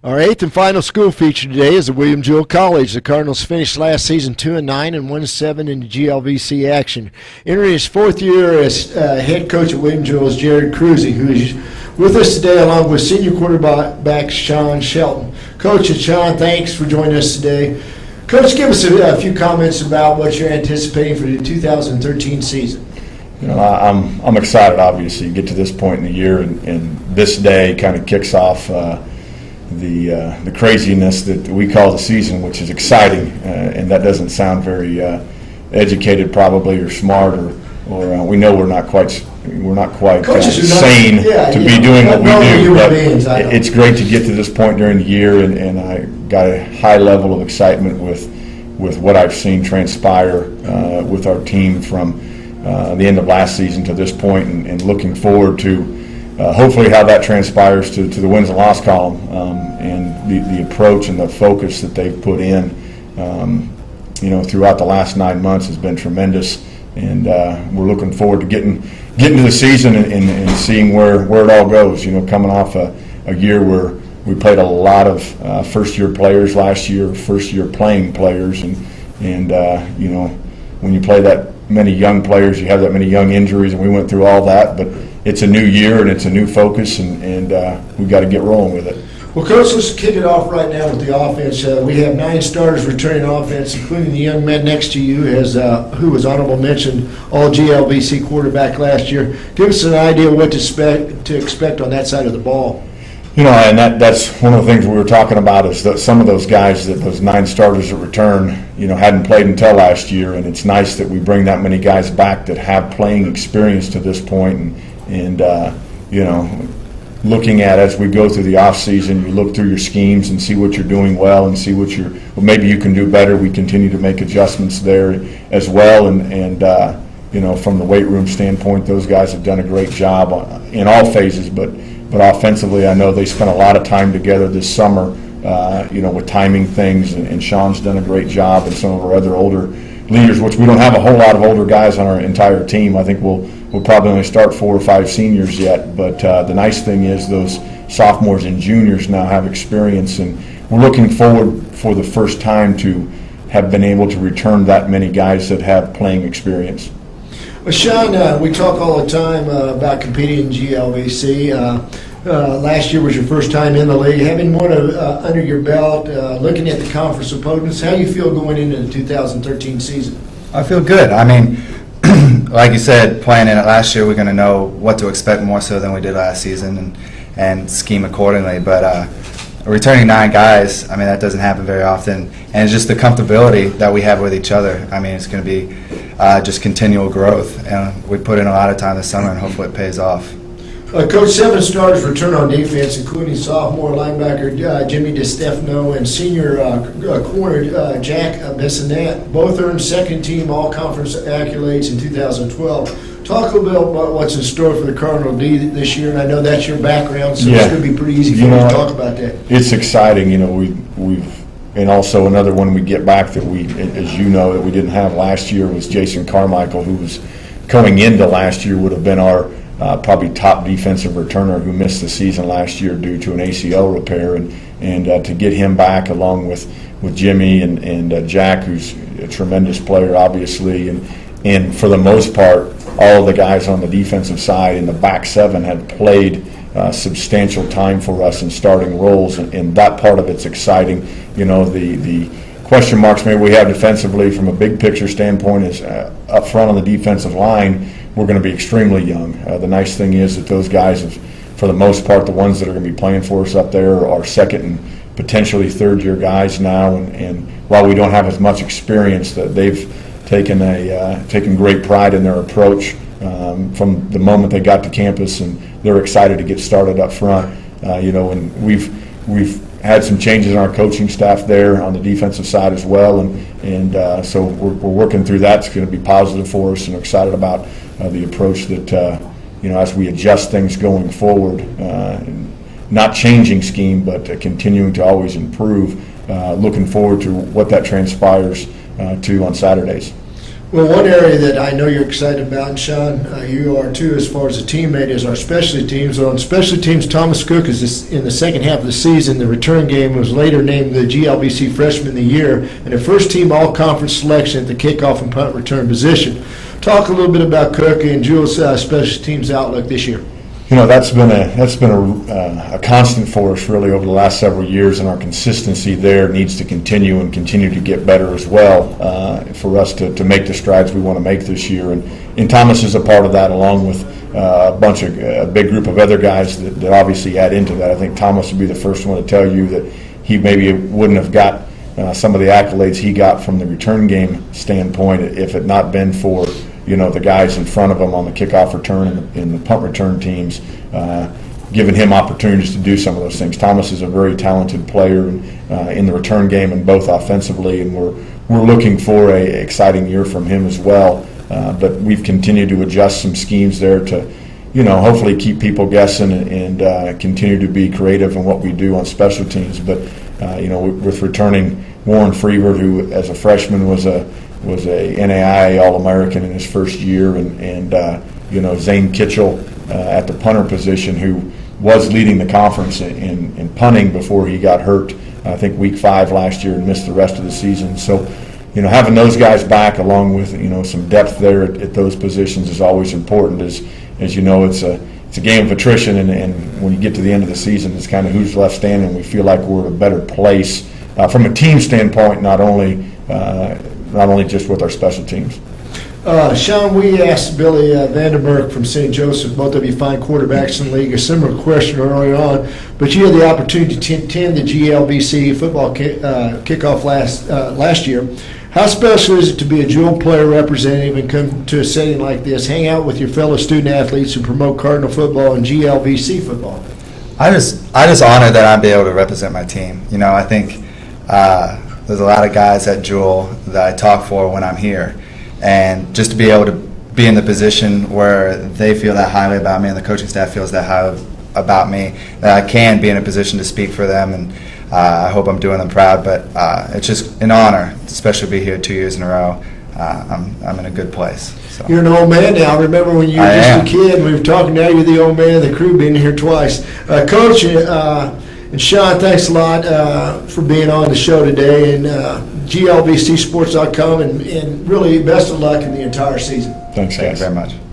Our eighth and final school feature today is at William Jewell College. The Cardinals finished last season 2-9 and 1-7 in the GLVC action. Entering his fourth year as head coach at William Jewell is Jared Cruzy, who is with us today along with senior quarterback Sean Shelton. Coach and Sean, thanks for joining us today. Coach, give us a few comments about what you're anticipating for the 2013 season. You know, I'm excited, obviously, to get to this point in the year, and this day kind of kicks off the craziness that we call the season, which is exciting, and that doesn't sound very educated, probably, or smart, or we know we're not quite sane to be doing what we do. But it's great to get to this point during the year, and I got a high level of excitement with what I've seen transpire with our team from the end of last season to this point, and looking forward to hopefully how that transpires to the wins and loss column, and the approach and the focus that they've put in throughout the last 9 months has been tremendous, and we're looking forward to getting to the season and seeing where it all goes. Coming off a year where we played a lot of first-year players last year, first-year playing players, and when you play that many young players, you have that many young injuries, and we went through all that, but it's a new year and it's a new focus, and we've got to get rolling with it. Well, Coach, let's kick it off right now with the offense. We have 9 starters returning offense, including the young man next to you, who was honorable mention all GLVC quarterback last year. Give us an idea of what to expect on that side of the ball. And that's one of the things we were talking about is that some of those guys, those 9 starters that return, hadn't played until last year, and it's nice that we bring that many guys back that have playing experience to this point, and looking at as we go through the off season, you look through your schemes and see what you're doing well and see what maybe you can do better. We continue to make adjustments there as well, and from the weight room standpoint, those guys have done a great job in all phases, but offensively, I know they spent a lot of time together this summer, with timing things, and Sean's done a great job, and some of our other older leaders, which we don't have a whole lot of older guys on our entire team. I think we'll probably only start 4 or 5 seniors yet, but the nice thing is those sophomores and juniors now have experience, and we're looking forward for the first time to have been able to return that many guys that have playing experience. Well, Sean, we talk all the time about competing in GLVC. Last year was your first time in the league. Having one under your belt, looking at the conference opponents, how do you feel going into the 2013 season? I feel good. I mean, like you said, playing in it last year, we're going to know what to expect more so than we did last season, and scheme accordingly. But returning 9 guys, I mean, that doesn't happen very often. And it's just the comfortability that we have with each other. I mean, it's going to be just continual growth. And we put in a lot of time this summer, and hopefully it pays off. Coach, 7 starters return on defense, including sophomore linebacker Jimmy DeStefano and senior corner Jack Bissonette. Both earned second-team all-conference accolades in 2012. Talk a little bit about what's in store for the Cardinal D this year, and I know that's your background, so it's going to be pretty easy for you to talk about that. It's exciting. We've and also another one we get back that we, as you know, that we didn't have last year was Jason Carmichael, who was going into last year would have been our probably top defensive returner, who missed the season last year due to an ACL repair, and to get him back along with Jimmy and Jack, who's a tremendous player, obviously, and for the most part, all of the guys on the defensive side in the back 7 had played substantial time for us in starting roles, and that part of it's exciting. The question marks maybe we have defensively from a big picture standpoint is up front on the defensive line, we're going to be extremely young. The nice thing is that those guys have, for the most part, the ones that are going to be playing for us up there are second and potentially third-year guys now, and while we don't have as much experience, that they've taken great pride in their approach from the moment they got to campus, and they're excited to get started up front. And we've had some changes in our coaching staff there on the defensive side as well, and so we're working through that. It's going to be positive for us, and we're excited about the approach that as we adjust things going forward, not changing scheme, but continuing to always improve. Looking forward to what that transpires to on Saturdays. Well, one area that I know you're excited about, and Sean, you are too, as far as a teammate, is our specialty teams. On specialty teams, Thomas Cook is in the second half of the season. The return game was later named the GLVC Freshman of the Year and a first-team all-conference selection at the kickoff and punt return position. Talk a little bit about Cook and Jewell's special teams outlook this year. That's been a constant for us really over the last several years, and our consistency there needs to continue and continue to get better as well for us to make the strides we want to make this year. And Thomas is a part of that, along with a big group of other guys that obviously add into that. I think Thomas would be the first one to tell you that he maybe wouldn't have got some of the accolades he got from the return game standpoint if it not been for the guys in front of him on the kickoff return and the punt return teams, giving him opportunities to do some of those things. Thomas is a very talented player in the return game and both offensively, and we're looking for a exciting year from him as well. But we've continued to adjust some schemes there to, hopefully keep people guessing and continue to be creative in what we do on special teams. But with returning Warren Freever, who as a freshman was a NAIA All-American in his first year, and Zane Kitchell at the punter position, who was leading the conference in punting before he got hurt, I think week 5 last year, and missed the rest of the season. So, having those guys back, along with some depth there at those positions, is always important. As you know, it's a game of attrition, and when you get to the end of the season, it's kind of who's left standing. We feel like we're in a better place from a team standpoint, not only just with our special teams. Sean, we asked Billy Vandenberg from St. Joseph, both of you fine quarterbacks in the league, a similar question early on, but you had the opportunity to attend the GLVC football kickoff last year. How special is it to be a Jewell player representative and come to a setting like this, hang out with your fellow student athletes who promote Cardinal football and GLVC football? I just honored that I'd be able to represent my team. I think there's a lot of guys at Jewell that I talk for when I'm here, and just to be able to be in the position where they feel that highly about me and the coaching staff feels that highly about me, that I can be in a position to speak for them, and I hope I'm doing them proud. But it's just an honor, especially to be here 2 years in a row. I'm in a good place. So. You're an old man now. I remember when you were just a kid, we were talking, now you're the old man of the crew, being here twice. Coach, and Sean, thanks a lot for being on the show today, and GLVCsports.com, and really best of luck in the entire season. Thanks, guys. Thank you very much.